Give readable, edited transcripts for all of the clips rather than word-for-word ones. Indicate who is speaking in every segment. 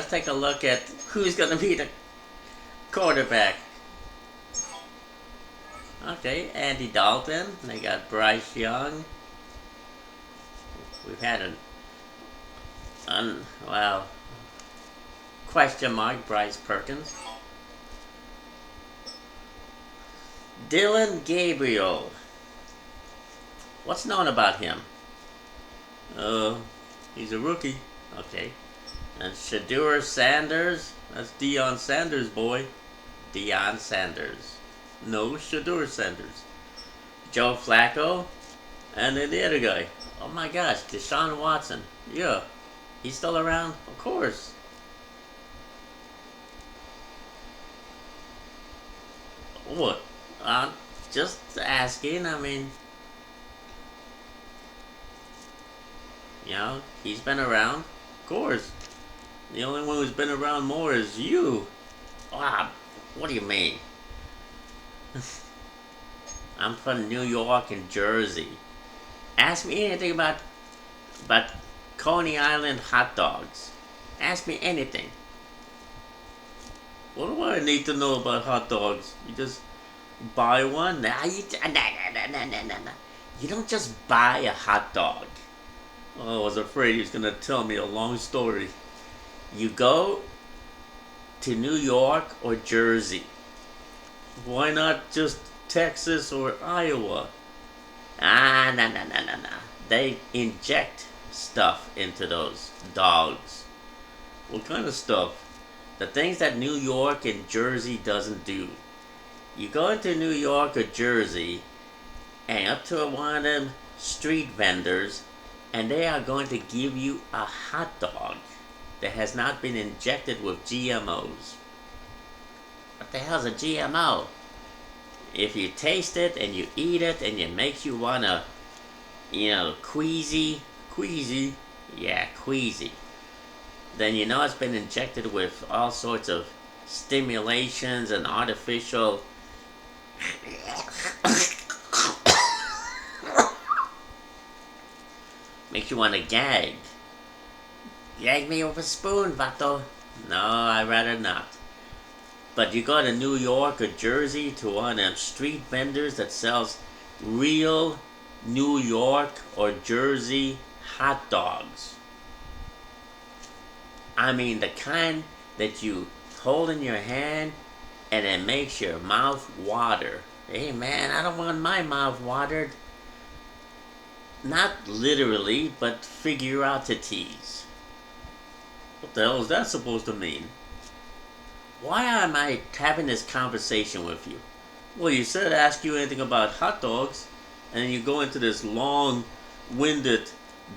Speaker 1: let's take a look at who's going to be the quarterback. Okay, Andy Dalton. They got Bryce Young. We've had well, question mark Bryce Perkins. Dylan Gabriel. What's known about him? He's a rookie. Okay. And Shadur Sanders. That's Deion Sanders' boy. Deion Sanders. No, Shadur Sanders. Joe Flacco. And then the other guy. Oh my gosh, Deshaun Watson. Yeah. He's still around? Of course. What? Just asking. I mean, you know, he's been around. Of course. The only one who's been around more is you. Wow. What do you mean? I'm from New York and Jersey. Ask me anything about Coney Island hot dogs. Ask me anything. What do I need to know about hot dogs? You just buy one? Nah, you don't just buy a hot dog. Oh, I was afraid he was going to tell me a long story. You go to New York or Jersey. Why not just Texas or Iowa? No. They inject stuff into those dogs. What kind of stuff? The things that New York and Jersey doesn't do. You go into New York or Jersey and up to one of them street vendors, and they are going to give you a hot dog that has not been injected with GMOs. What the hell's a GMO? If you taste it and you eat it and it makes you wanna, queasy, then you know it's been injected with all sorts of stimulations and artificial makes you wanna gag. Gag me with a spoon, vato. No, I'd rather not. But you go to New York or Jersey to one of them street vendors that sells real New York or Jersey hot dogs. I mean the kind that you hold in your hand and it makes your mouth water. Hey man, I don't want my mouth watered. Not literally, but figuratities. What the hell is that supposed to mean? Why am I having this conversation with you? Well, you said ask you anything about hot dogs, and then you go into this long-winded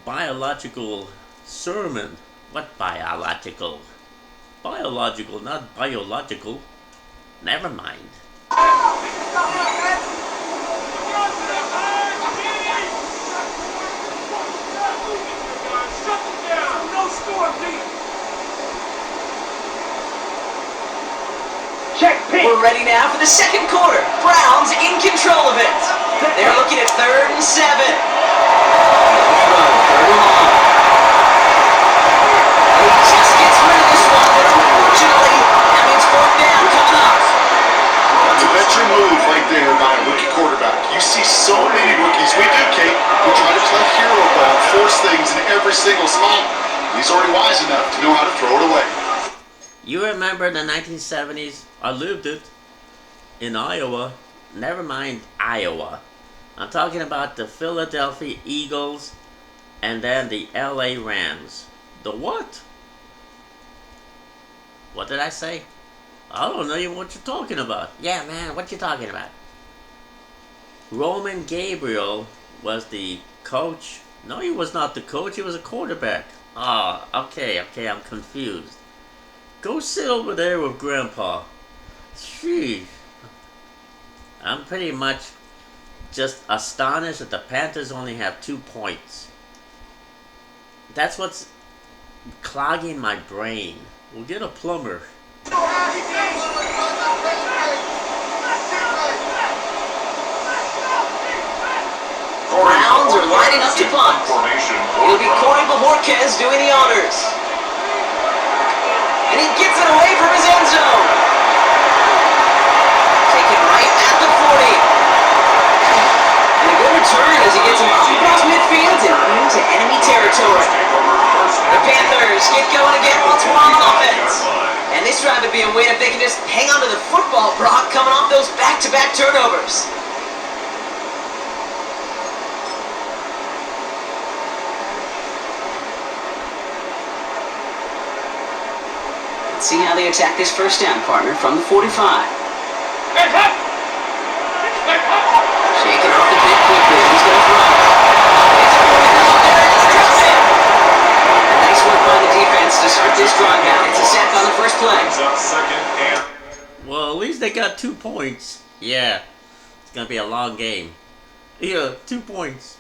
Speaker 1: biological sermon. What biological? Biological, not biological. Never mind.
Speaker 2: Check P. We're ready now for the second quarter. Browns in control of it. They're looking at 3rd and 7. He just gets rid of this one, but unfortunately, that means 4th down coming up.
Speaker 3: It's a veteran move right there by a rookie quarterback. You see so many rookies, we do, Kate, who try to play hero ball, force things in every single spot. He's already wise enough to know how to throw it away.
Speaker 1: You remember the 1970s? I lived it in Iowa. Never mind Iowa. I'm talking about the Philadelphia Eagles and then the LA Rams. The what? What did I say? I don't know even what you're talking about. Yeah, man, what you talking about? Roman Gabriel was the coach. No, he was not the coach. He was a quarterback. Oh, okay, I'm confused. Go sit over there with Grandpa. Sheesh. I'm pretty much just astonished that the Panthers only have 2 points. That's what's clogging my brain. We'll get a plumber.
Speaker 2: Browns are lining up to punt. It'll be Corey Bajorquez doing the honors. and he gets it away from his end zone. Taken right at the 40. And a good return as he gets him across midfield and into enemy territory. The Panthers get going again once more on offense. And this drive would be a win if they can just hang on to the football, Brock, coming off those back-to-back turnovers. Let's see how they attack this first down, partner, from the 45. Shaking off the big quickly. He's going to throw. It's going out there. It's dropped it. Nice work by the defense to start this drive out. It's a sack on the first play.
Speaker 1: Well, at least they got 2 points. Yeah, it's going to be a long game. Yeah, 2 points.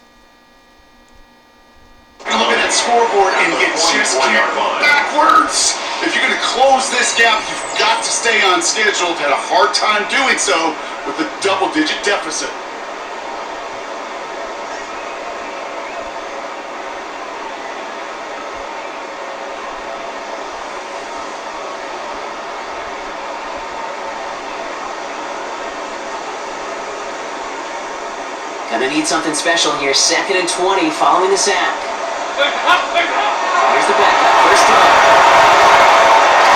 Speaker 3: You look at that scoreboard and you just can't go backwards. If you're going to close this gap, you've got to stay on schedule. Had a hard time doing so with a double-digit deficit.
Speaker 2: Gonna need something special here. 2nd and 20 following the sack. Here's the backup. First throw.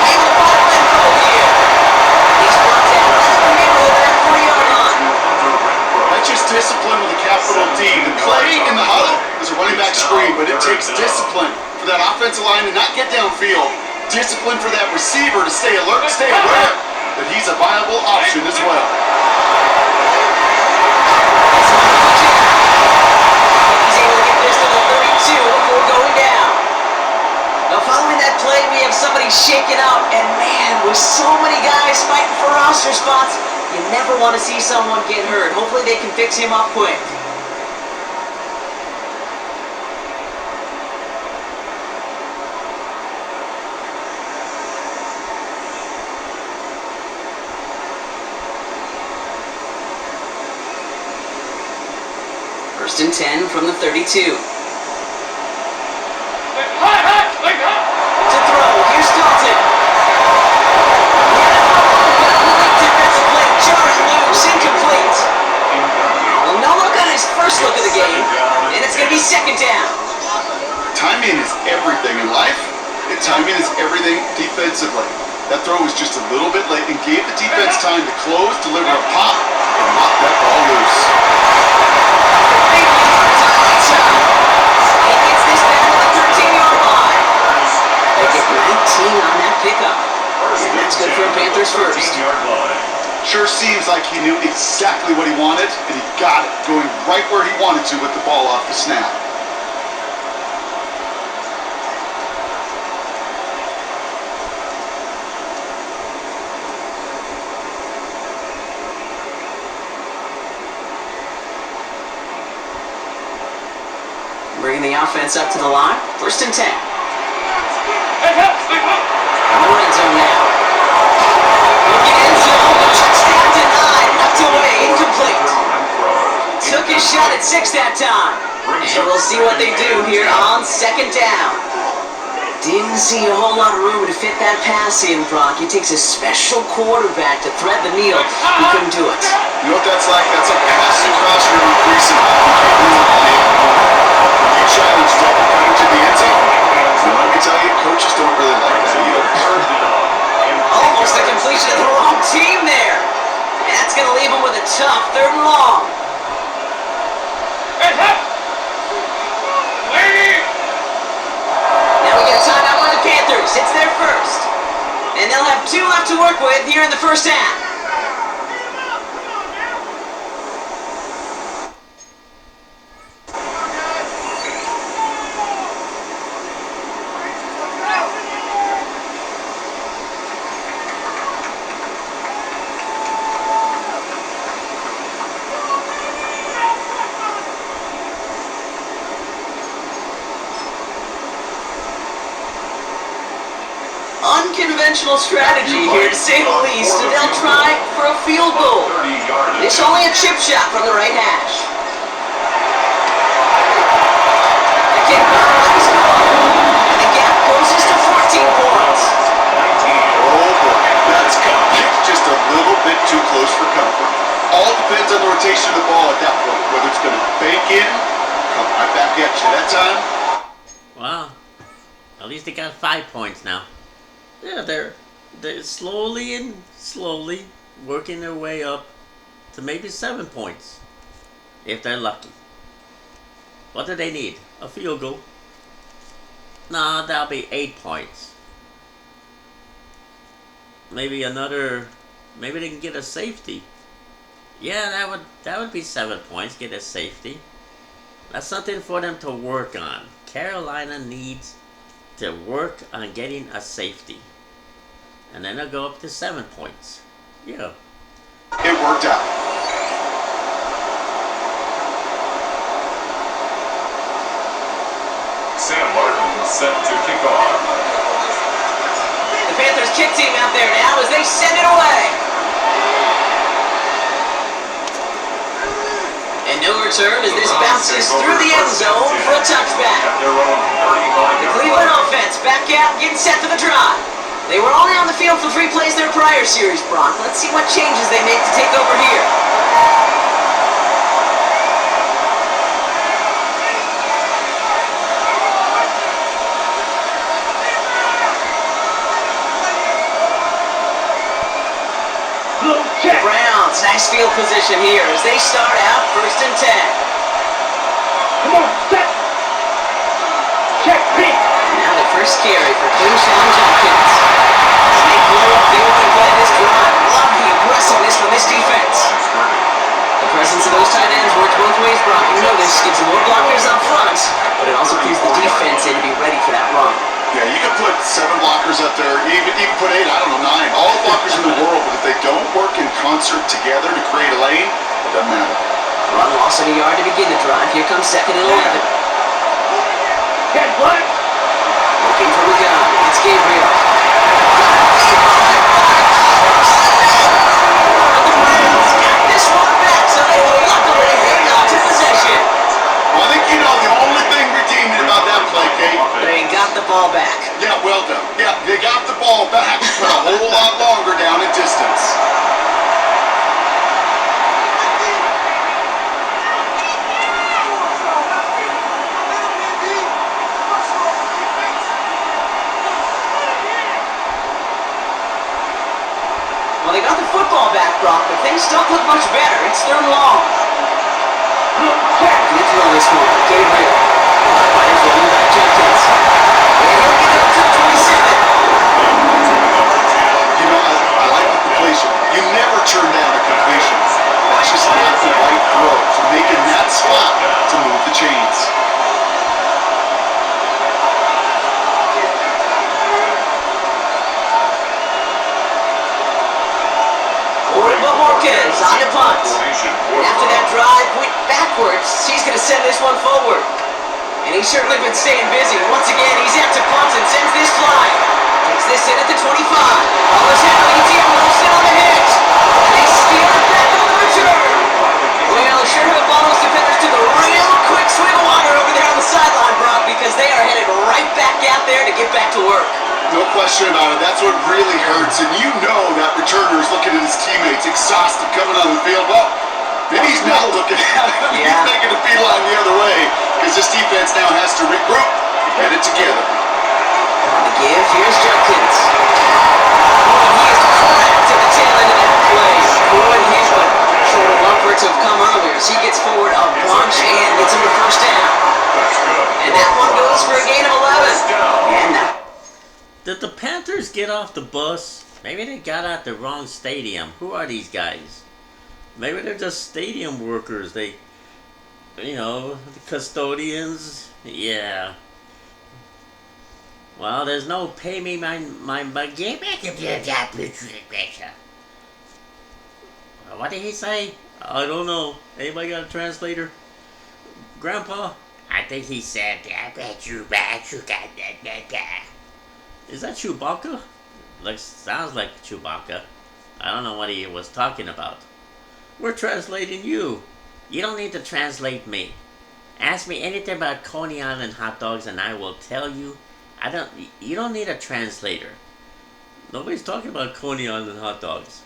Speaker 2: Able to bottom and throw here. He's brought down in the middle of that 40-yard line.
Speaker 3: That's just discipline with a capital D. The play in the huddle is a running back screen, but it takes discipline for that offensive line to not get downfield. Discipline for that receiver to stay alert, stay aware that he's a viable option as well.
Speaker 2: He's able to get this to the 32 before going down. Now following that play, we have somebody shaken up, and man, with so many guys fighting for roster spots, you never want to see someone get hurt. Hopefully they can fix him up quick. First and 10 from the 32. To throw, here's Dalton. Defensive play, jarring loose, incomplete. Well, no look on his first look of the game, and it's going to be 2nd down.
Speaker 3: Timing is everything in life, and timing is everything defensively. That throw was just a little bit late and gave the defense time to close, deliver a pop, and knock that ball loose.
Speaker 2: He gets this down to the 13-yard line. They get 19 on that pickup. And that's good for a Panthers first.
Speaker 3: Sure seems like he knew exactly what he wanted, and he got it, going right where he wanted to with the ball off the snap.
Speaker 2: Bringing the offense up to the line. 1st and 10. In the red zone now. Looking end zone. The touchdown denied. Knocked away. Incomplete. Took his shot at 6 that time. And we'll see what they do here on 2nd down. Didn't see a whole lot of room to fit that pass in, Brock. It takes a special quarterback to thread the needle. He couldn't do it.
Speaker 3: You know what that's like? That's like passing across your preseason. You challenge double coming to the end zone. And let me tell you, coaches don't really like that either.
Speaker 2: Almost a completion of the wrong team there. And that's going to leave him with a tough 3rd and long. Now we get a timeout by the Panthers. It's their first. And they'll have 2 left to work with here in the first half. Unconventional strategy here, to say the least, and they'll try for a field goal. This only a chip shot from the right hash. The kick back is gone, and the gap closes to 14 points.
Speaker 3: bit too close for comfort. All depends on the rotation of the ball at that point, whether it's going to bank in, come right back at you that time.
Speaker 1: Well, at least they got 5 points now. Yeah, they're slowly working their way up to maybe 7 points, if they're lucky. What do they need? A field goal? Nah, that'll be 8 points. Maybe they can get a safety. Yeah, that would be 7 points. Get a safety. That's something for them to work on. Carolina needs to work on getting a safety, and then they'll go up to 7 points. Yeah.
Speaker 3: It worked out.
Speaker 4: Sam Martin set to kick off.
Speaker 2: The Panthers kick team out there now as they send it away. And no return as this bounces through the end zone for a touchback. The Cleveland offense back out, getting set for the drive. They were only on the field for 3 plays their prior series, Brock. Let's see what changes they make to take over here. The Browns, nice field position here as they start out 1st and 10.
Speaker 5: Come on, set. Check, pick.
Speaker 2: Now the first carry for Quinshon Judkins. As they blow up the opening play of this drive. Love the aggressiveness from this defense. The presence of those tight ends works both ways, Brock. You know this gives them more blockers up front, but it also keeps the defense in to be ready for that run.
Speaker 3: Yeah, you can put 7 blockers up there, even put 8, I don't know, 9. All the blockers in the world, but if they don't work in concert together to create a lane, it doesn't matter.
Speaker 2: Run loss of a yard to begin the drive. Here comes 2nd and 11.
Speaker 5: Head what?
Speaker 2: Looking for the gun. It's Gabriel. The Browns got this one back, so they will luckily hang on to possession.
Speaker 3: Well, I think you know the only thing redeeming about that play, Kate.
Speaker 2: They got the ball back.
Speaker 3: Yeah, well done. Yeah, they got the ball back, but a whole lot longer down in distance.
Speaker 2: Well, they got the football back, Brock, but things don't look much better. It's 3rd and long. Good throw this one. Gabriel. Fires the lead by Judkins. And he'll get up to 27.
Speaker 3: You know, I like the completion. You never turn down a completion. That's just not the right throw. So making that spot to move the chains.
Speaker 2: Oriba Marquez on the punt. After that drive went backwards, he's going to send this one forward. And he's certainly been staying busy. Once again, he's out to punt and sends this flying. Takes this in at the 25. Ball is hit on ETM, Wilson on the hit. And they steal it back on the return. Well, sure have all those defenders to the real quick swing of water over there on the sideline, Brock, because they are headed right back out there to get back to work.
Speaker 3: No question about it. That's what really hurts. And you know that returner is looking at his teammates exhausted coming on the field. Well, maybe he's not looking at him.
Speaker 2: Yeah.
Speaker 3: He's making a beeline the other way because this defense now has to regroup and get it together.
Speaker 2: On the give, here's Judkins. Boy, he is cracked to the tail end of that play. Boy, he's what sort of upwards have come earlier. As he gets forward a bunch and gets him to 1st down. And that one goes for a gain of 11. And now.
Speaker 1: Did the Panthers get off the bus? Maybe they got out the wrong stadium. Who are these guys? Maybe they're just stadium workers. They, the custodians. Yeah. Well, there's no pay me my what did he say? I don't know. Anybody got a translator? Grandpa? I think he said, is that Chewbacca? Sounds like Chewbacca. I don't know what he was talking about. We're translating you. You don't need to translate me. Ask me anything about Coney Island hot dogs and I will tell you. You don't need a translator. Nobody's talking about Coney Island hot dogs.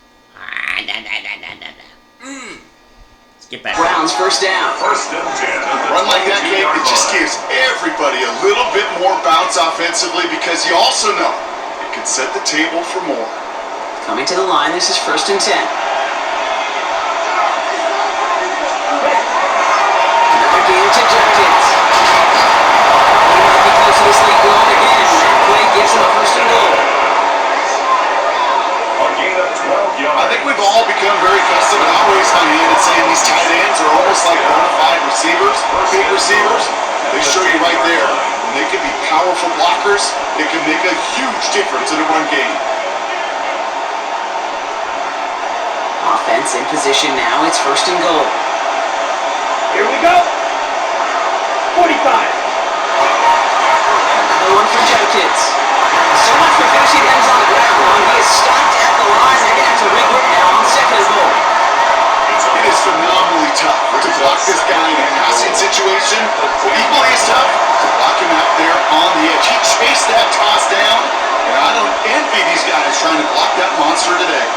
Speaker 1: Let's get back.
Speaker 2: Browns first down.
Speaker 4: First and 10.
Speaker 3: Run like that, Kate, it just gives everybody a little bit more bounce offensively because you also know it could set the table for more.
Speaker 2: Coming to the line, this is first and 10. Another game to Jenkins. He might be close to this league goal again. That play gives him a first and goal.
Speaker 4: A gain of 12 yards.
Speaker 3: I think we've all become very accustomed and always high-handed saying these tight ends are almost like bona fide receivers, big receivers. They show you right there. When they can be powerful blockers, it can make a huge difference in a run game.
Speaker 2: Offense in position now. It's first and goal.
Speaker 5: Here we go. 45.
Speaker 2: Another one for Jenkins. So much for finishing ends on the ground. He is stopped at the line. They're going to have to regroup now on second and goal.
Speaker 3: It is phenomenally tough to block this guy in a passing situation. Equally as tough to block him out there on the edge. He chased that toss down, and I don't envy these guys trying to block that monster today.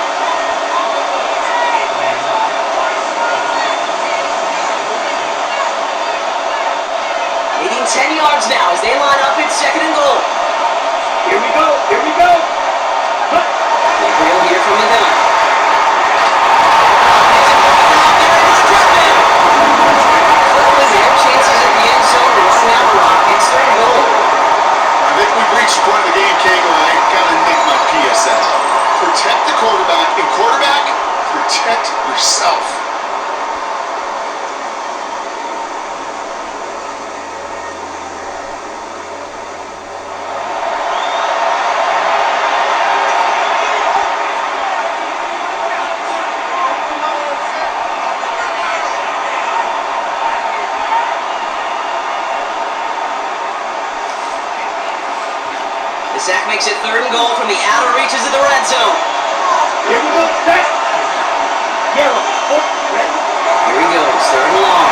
Speaker 2: Leading 10 yards now as they line up in second and goal.
Speaker 5: Here we go. Here we go.
Speaker 2: Gabriel here from the gun. Their chances at the end zone to run down the rock. It's third and goal.
Speaker 3: I think we've reached the point of the game, King, where I gotta make my PSA. Protect the quarterback, and quarterback, protect yourself.
Speaker 2: The sack makes it third and goal from the outer reaches of the red zone.
Speaker 5: Here we go. Set. Yellow. Oh, red.
Speaker 2: Here he goes, third and long.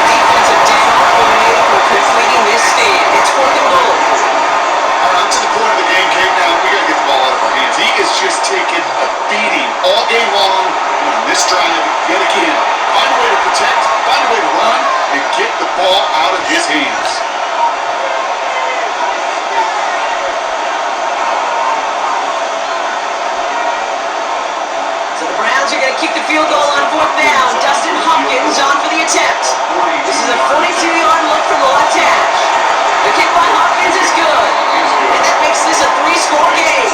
Speaker 2: Defensive down coordinator for completing this stand. It's fourth and goal.
Speaker 3: All right, to the point of the game, Kate, now we gotta get the ball out of our hands. He is just taking a beating all game long. And on this drive, yet again, find a way to protect, find a way to run, and get the ball out of his hands.
Speaker 2: So the Browns are going to kick the field goal on fourth down. Dustin Hopkins on for the attempt. This is a 42-yard look from the left hash. The kick by Hopkins is good. And that makes this a three-score game.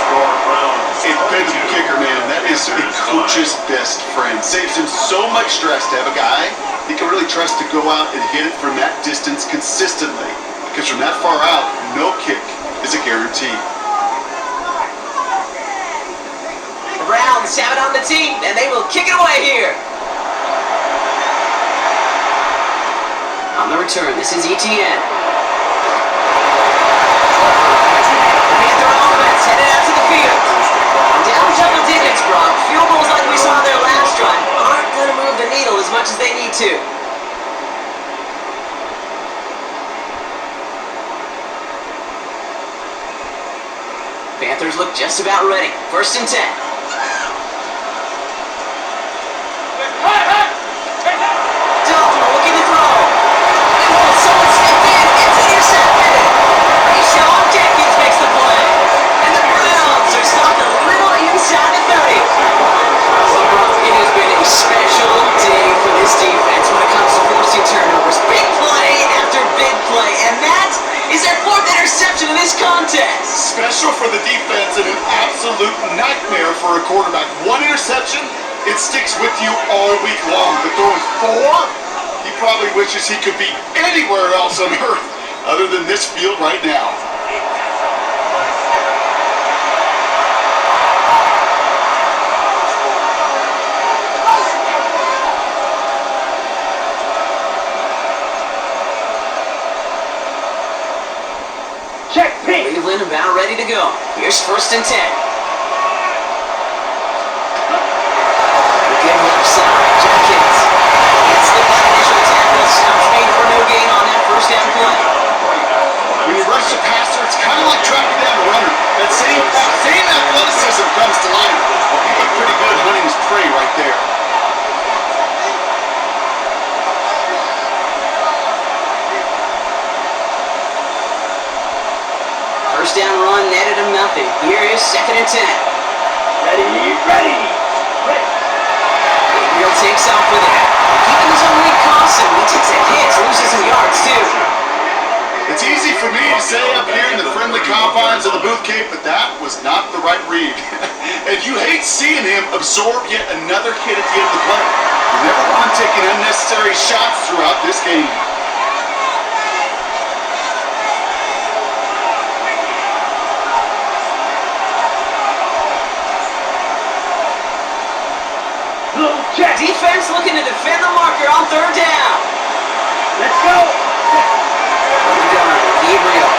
Speaker 3: A dependable kicker, man. That is a coach's best friend. Saves him so much stress to have a guy he can really trust to go out and hit it from that distance consistently. Because from that far out, no kick is a guarantee.
Speaker 2: The Browns have it on the team, and they will kick it away here. On the return, this is ETN. The Panther offense headed out to the field. Down double digits, Brock. Field goals like we saw their last drive aren't going to move the needle as much as they need to. Panthers look just about ready. First and 10. Dalton looking to throw. Oh, someone stepped in. It's intercepted. Rashawn Jenkins makes the play. And the Browns are stopped a little inside the 30. Well, Brock, it has been a special day for this defense when it comes to forcing turnovers. Big play after big play. And that is their fourth interception in this contest.
Speaker 3: Special for the defense and an absolute nightmare for a quarterback. One interception, it sticks with you all week long. But throwing four, he probably wishes he could be anywhere else on earth other than this field right now.
Speaker 5: Check P.
Speaker 2: Cleveland about ready to go. Here's first and 10. Good left side, Jenkins. Gets the initial tackle. Stops made for no gain on that first down play.
Speaker 3: When you rush the passer, it's kind of like tracking down a runner. That same
Speaker 2: Here's 2nd and 10.
Speaker 5: Ready.
Speaker 2: Gabriel takes off with it. Keeping his own lead costs him. He takes a hit, loses some yards too.
Speaker 3: It's easy for me to say up here in the friendly confines of the booth cape, but that was not the right read. And you hate seeing him absorb yet another hit at the end of the play. You never want him taking unnecessary shots throughout this game.
Speaker 5: Check.
Speaker 2: Defense looking to defend the marker on 3rd down.
Speaker 5: Let's go.
Speaker 2: Gabriel.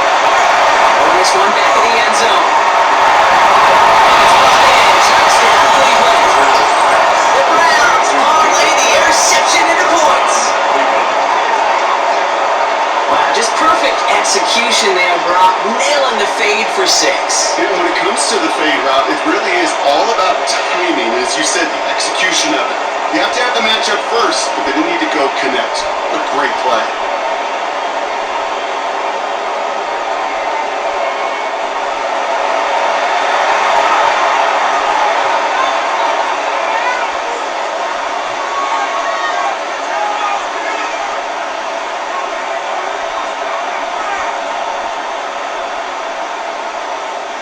Speaker 2: Throwing this one back in the end zone. It's brought in. Touchdown, Cleveland. The Browns parlay the interception into points. Wow, just perfect execution there, Brock. Nailing the fade for 6.
Speaker 3: And when it comes to the fade route, it really is all about timing. As you said, the execution of it. You have to have the matchup first, but then you need to go connect. A great play.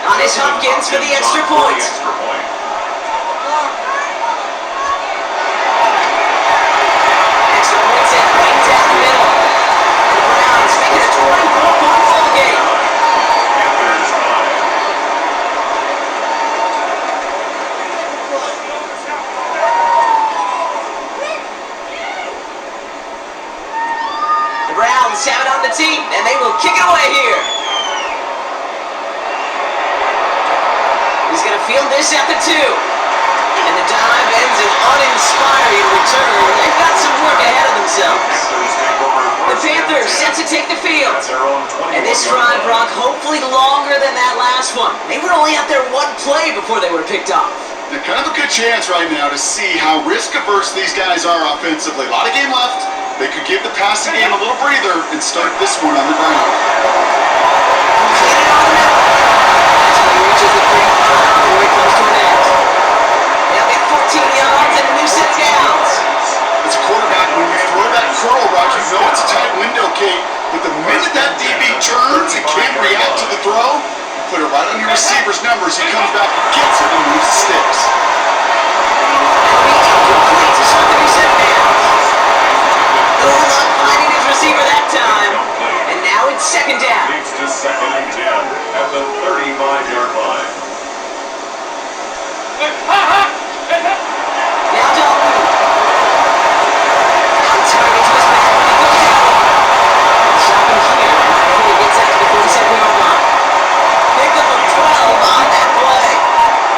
Speaker 2: On his Hopkins for the extra point. Extra points in right down the middle. The Browns making a 24-point ball game.
Speaker 4: Panthers 5.
Speaker 2: The Browns have it on the team, and they will kick it away here. He's going to field this at the 2. And the dive ends an uninspiring return. They've got some work ahead of themselves. The Panthers set to take the field. And this drive, Brock, hopefully longer than that last one. They were only out there one play before they were picked off.
Speaker 3: They're kind of a good chance right now to see how risk-averse these guys are offensively. A lot of game left. They could give the passing game a little breather and start this one on the ground.
Speaker 2: Get it on the middle. Until he reaches the 3. Before he comes to an end. They'll get 14 yards and a new set of downs.
Speaker 3: As a quarterback, when you throw that curl route, you know it's a tight window, Kate. But the minute that DB turns and can't react to the throw, you put it right on your receiver's numbers. He comes back and gets it and moves the sticks.
Speaker 2: That'll be incomplete to start the new set of downs. Oh, not finding his receiver that time. And now it's 2nd down.
Speaker 4: Leads to 2nd and 10 at the 35-yard line.
Speaker 2: Now Dalton. Now target to his back when he goes out. Stop him here before he gets out to the 47-yard line. Pick up a 12 on that play.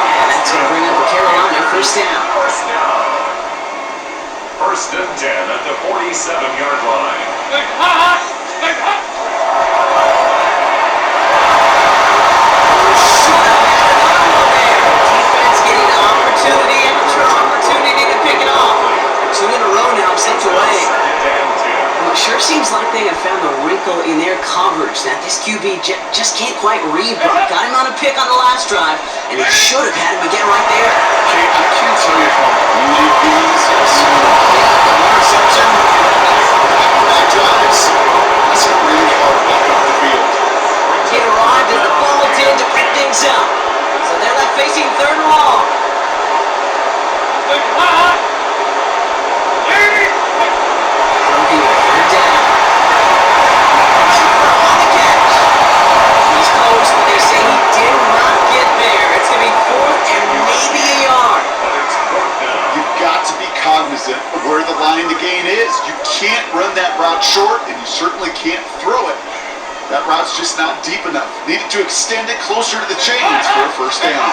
Speaker 2: And that's going to bring up a Carolina 1st down.
Speaker 4: 1st and 10 at the 47-yard line.
Speaker 2: Defense getting an opportunity after opportunity to pick it off. 2 in a row now sent away. Well, it sure seems like they have found the wrinkle in their coverage that this QB just can't quite read. Brock got him on a pick on the last drive, and he should have had him again right there.
Speaker 3: Kate, I can't tell you how many of these interception, back drives. That's a really hard walk off the field.
Speaker 2: He arrived as the ball did to pick things up. So they're left facing 3rd and long. From here, 3rd down. Keeper on the catch. He's close, but they say he did not get there. It's going to be 4th and maybe a yard.
Speaker 4: But it's 4th down.
Speaker 3: You've got to be cognizant of where the line to gain is. You can't run that route short, and you certainly can't throw it. That route's just not deep enough. Needed to extend it closer to the chains for a 1st down.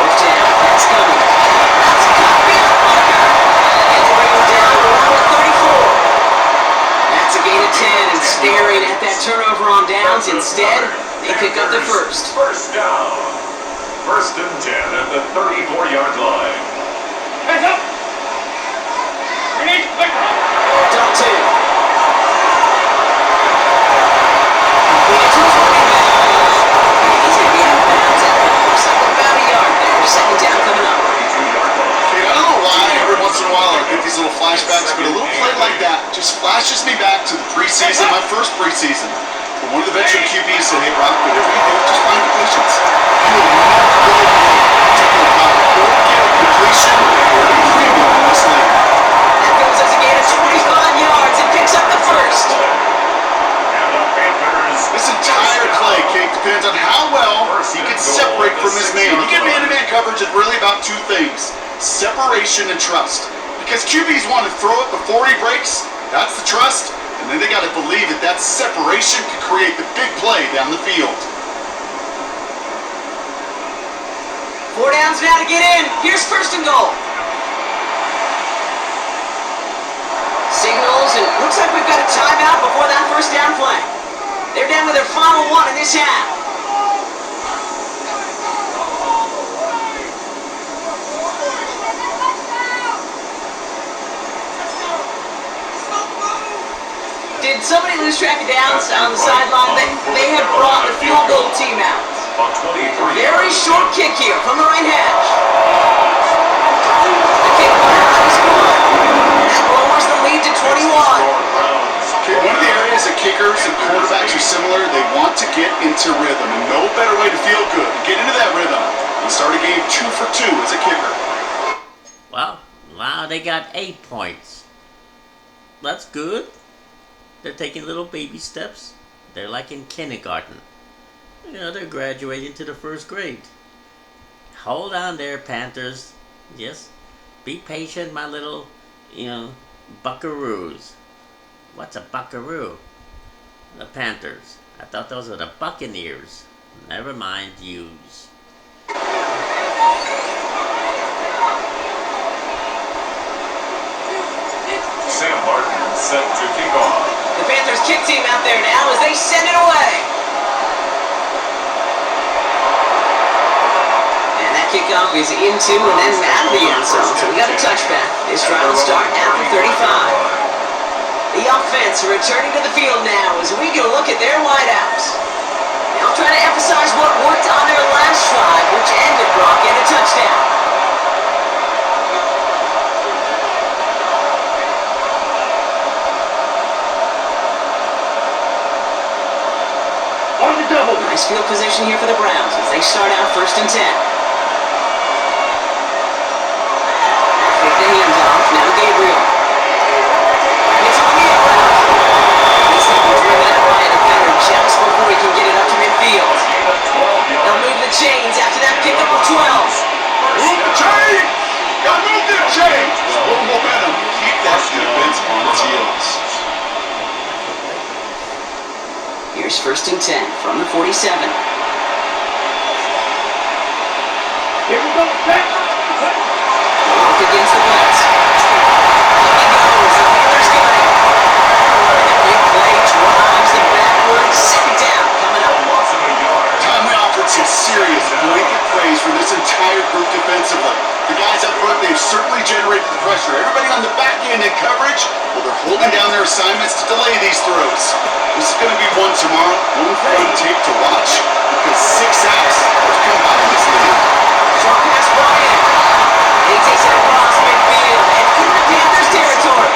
Speaker 2: 4th down, that's coming. That's got to be a marker. And they bring him down around the 34. That's a gain of 10, and staring at that turnover on downs. Instead, they pick up the 1st.
Speaker 4: 1st down. 1st and 10 at the 34-yard line.
Speaker 5: Hands up.
Speaker 2: Dalton. He's going to be out of bounds at the
Speaker 3: these little flashbacks, but a little play like that just flashes me back to the preseason, my first preseason. But one of the veteran QBs said, hey, Rock, whatever you do, just find completions. You will never go away taking a pop. Go get a completion or a premium in this league.
Speaker 2: That goes as a gain of 25 yards and picks up the first.
Speaker 4: And the Panthers.
Speaker 3: This entire play, Kate, depends on how well he can separate from his man. You get man-to-man coverage, it's really about two things: separation and trust. Because QBs want to throw it before he breaks, that's the trust, and then they got to believe that that separation can create the big play down the field.
Speaker 2: 4 downs now to get in. Here's first and goal. Signals, and looks like we've got a timeout before that first down play. They're down to their final one in this half. Did somebody lose track of downs on the sideline? They have brought the field goal team out. Very short kick here from the right hash. The kick is good. That lowers the lead to 21.
Speaker 3: Okay, one of the areas that kickers and quarterbacks are similar, they want to get into rhythm. And no better way to feel good, to get into that rhythm, and start a game 2 for 2 as a kicker.
Speaker 1: Wow, they got 8 points. That's good. They're taking little baby steps. They're like in kindergarten. You know, they're graduating to the first grade. Hold on there, Panthers. Yes, be patient, my little, buckaroos. What's a buckaroo? The Panthers. I thought those were the Buccaneers. Never mind yous.
Speaker 4: Sam Martin set to kick off.
Speaker 2: The Panthers kick team out there now as they send it away. And that kickoff is into and then out of the end zone. So we got a touchback. This drive will start after 35. The offense returning to the field now as we get a look at their wideouts. They'll try to emphasize what worked on their last drive, which ended, Brock, in a touchdown.
Speaker 5: On the double.
Speaker 2: Nice field position here for the Browns as they start out 1st and 10. Take the hands off. Now Gabriel. It's on the around. He's able to bring that right defender just before he can get it up to midfield. They'll move the chains after that pickup of 12.
Speaker 3: Move the chains! Gotta move them chains! Just a little momentum. Keep that defense on its heels.
Speaker 2: Here's 1st and 10 from the 47.
Speaker 5: Here we go. Back.
Speaker 2: Work against the blitz. Up he goes. The Panthers got it. That big play drives them backwards. 2nd down coming up.
Speaker 3: Time we offered some serious blanket praise for this entire group defensively. The guys up front, they've certainly generated the pressure. Everybody on the back end in coverage, well, they're holding down their assignments to delay these throws. This is going to be one tomorrow, one fun tape to watch, because 6 sacks have come out of this league.
Speaker 2: Short pass Bryant. And he takes it across midfield and into Panthers territory.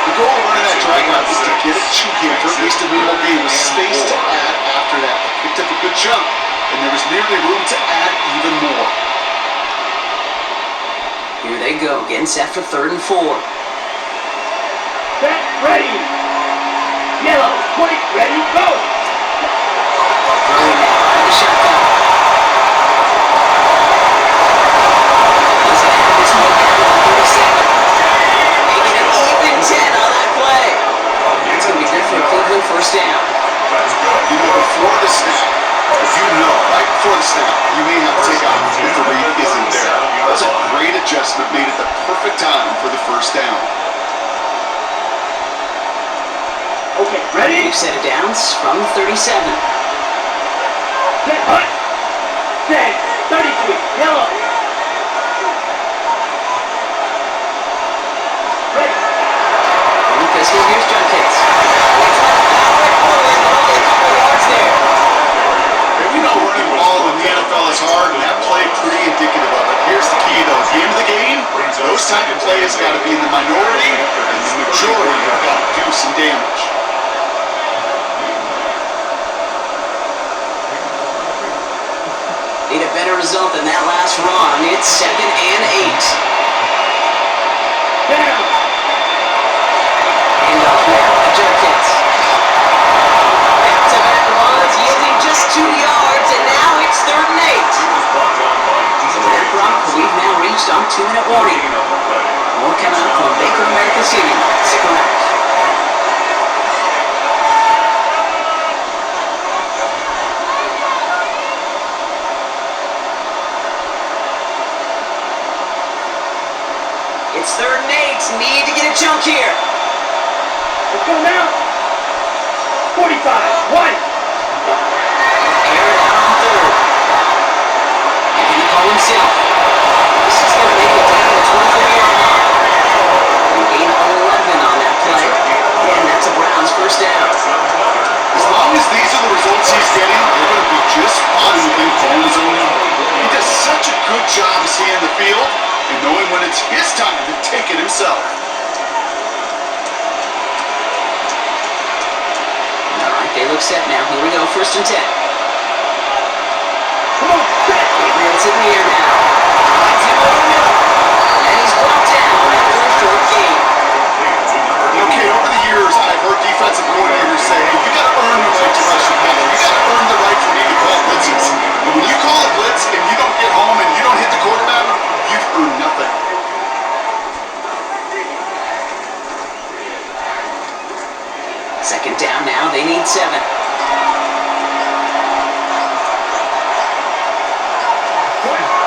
Speaker 3: The goal of running that drag route is to get it cheeky for at least a minimal gain with space to add after that. They picked up a good chunk, and there was nearly room to add even more.
Speaker 2: Here they go, getting set for 3rd and 4.
Speaker 5: Set. Ready. Yellow. White. Ready. Go.
Speaker 2: Early now out of the shotgun. He's going to have this one down on 37. Making it even 10 on that play. It's going to be good for a Cleveland 1st down.
Speaker 3: Before the snap, right before the snap, you may have to take off if the read isn't there. That's a great adjustment, made at the perfect time for the 1st down.
Speaker 5: Okay. Ready.
Speaker 2: New set of downs from 37.
Speaker 5: Set. Hut. Set. 33. Yellow. Ready.
Speaker 2: Lucas, here's John Pitts. They try to power it forward, but only a couple yards there.
Speaker 3: And we know running the ball in the NFL is hard, and that play pretty indicative of it. Here's the key, though. At the end of the game, those type of plays always got to be in the minority, and the majority have got to do some damage.
Speaker 2: Need a better result than that last run. It's 2nd and 8.
Speaker 5: Down.
Speaker 2: And off now, the Jerkins. Back-to-back runs, yielding just 2 yards, and now it's 3rd and 8. So that brought, we've now reached our 2-minute warning. More coming up from Bank of America Stadium. Stick around. It's 3rd and 8. Need to get a chunk here.
Speaker 5: Let's go now. 45. 1.
Speaker 2: Aaron out on 3rd. He can call himself. This is going to make it down to the 24-yard line. They gain 11 on that play. And that's a Browns first down.
Speaker 3: As long as these are the results he's getting, they're going to be just fine with him calling his own number. He does such a good job of seeing the field and knowing when it's his time to take it himself.
Speaker 2: All right, they look set now. Here we go, 1st and 10.
Speaker 5: Come on, set.
Speaker 2: Gabriel's in the air now. Finds him over the middle. And he's brought down after a short gain.
Speaker 3: Okay, over the years, I've heard defensive coordinators say, hey, you got to earn the right to rush the passer. You got to earn the right for me to call blitzes. But when you call a blitz and you don't get home and you don't hit the quarterback, you've earned nothing.
Speaker 2: Second down now, they need 7.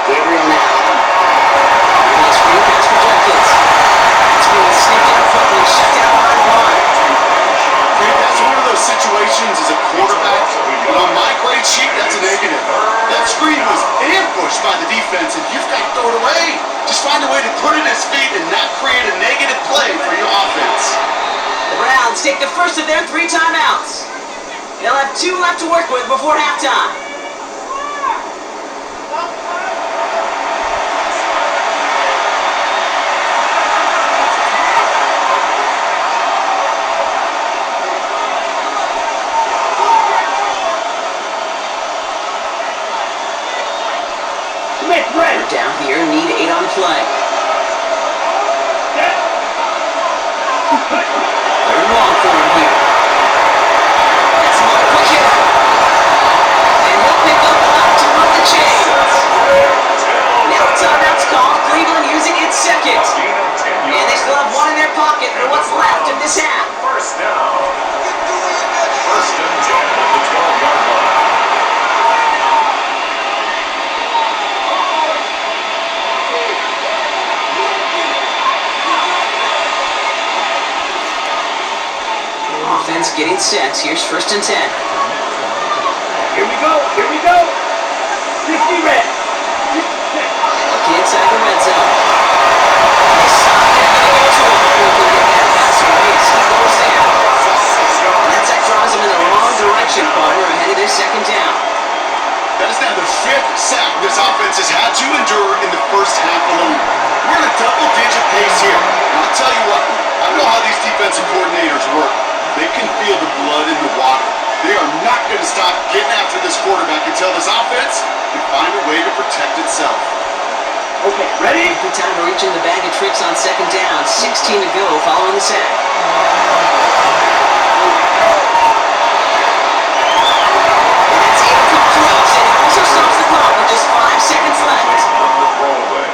Speaker 2: Gabriel now. Moving a screen pass for Jenkins. That's going to sneak in quickly, shut down behind the line.
Speaker 3: That's one of those situations as a quarterback, but on my grade sheet, that's a negative. That screen was ambushed by the defense, and you've got to throw it away. Just find a way to put it at his feet and not create a negative play for your offense.
Speaker 2: The Browns take the first of their 3 timeouts. They'll have 2 left to work with before halftime.
Speaker 5: Smith, ready.
Speaker 2: They're down here, need 8 on the play.
Speaker 5: Set.
Speaker 2: 3rd and long for him here. That's another quick hitter. And he'll pick up enough to run the chains. Now the timeout's called. Cleveland using its 2nd. And they still have 1 in their pocket for what's left of this half.
Speaker 4: First down. 1st and 10 at the 12-yard line.
Speaker 2: Offense getting set. Here's 1st and 10.
Speaker 5: Here we go. Here we go. 50 red.
Speaker 2: Look inside the red zone. They stop. They're going to go to him. Quickly get that pass race. He goes down. And that draws him in the wrong direction, partner, ahead of their 2nd down.
Speaker 3: That is now the 5th sack this offense has had to endure in the first half alone. We're in a double-digit pace here. And I'll tell you what, I know how these defensive coordinators work. They can feel the blood in the water. They are not going to stop getting after this quarterback until this offense can find a way to protect itself.
Speaker 5: Okay, ready?
Speaker 2: Good time to reach in the bag of tricks on 2nd down. 16 to go following the sack. And that's incomplete. And it also stops the clock with just 5 seconds left.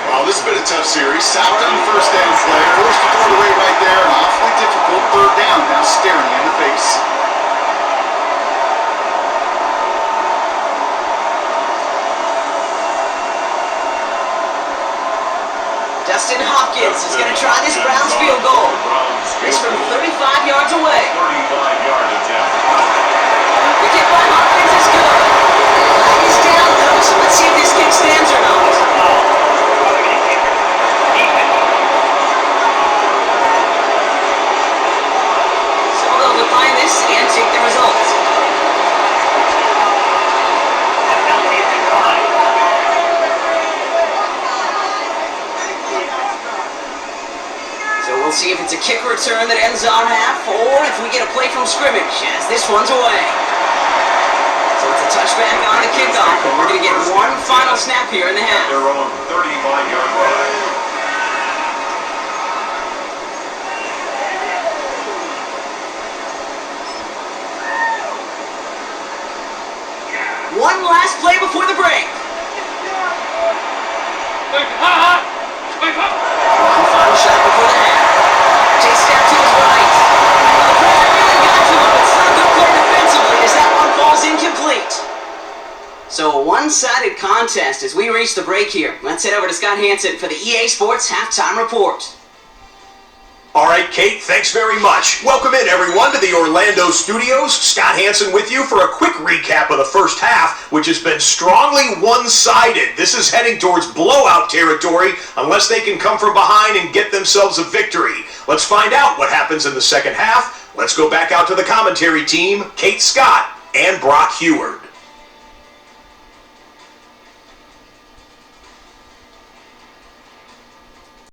Speaker 3: Well, this has been a tough series. Sacked on the first down play, forced to throw it away right there. An awfully difficult 3rd down now staring you in the face.
Speaker 2: Justin Hopkins is going to try this Browns field goal. This from 35 yards away.
Speaker 4: 35-yard attempt.
Speaker 2: The kick by Hopkins is good. Flag is down though, so let's see if this kick stands or not. So they'll define this and take the results. We'll see if it's a kick return that ends our half, or if we get a play from scrimmage, as this one's away. So it's a touchback on the kickoff, and we're going to get one final snap here in the half.
Speaker 4: Their own 35-yard line.
Speaker 2: One last play before the break. One final shot before the half. Chase step to his right. The play really got to him. It's not good play defensively as that one falls incomplete. So a one-sided contest as we reach the break here. Let's head over to Scott Hansen for the EA Sports Halftime Report.
Speaker 6: All right, Kate, thanks very much. Welcome in, everyone, to the Orlando studios. Scott Hansen with you for a quick recap of the first half, which has been strongly one-sided. This is heading towards blowout territory unless they can come from behind and get themselves a victory. Let's find out what happens in the second half. Let's go back out to the commentary team, Kate Scott and Brock Heward.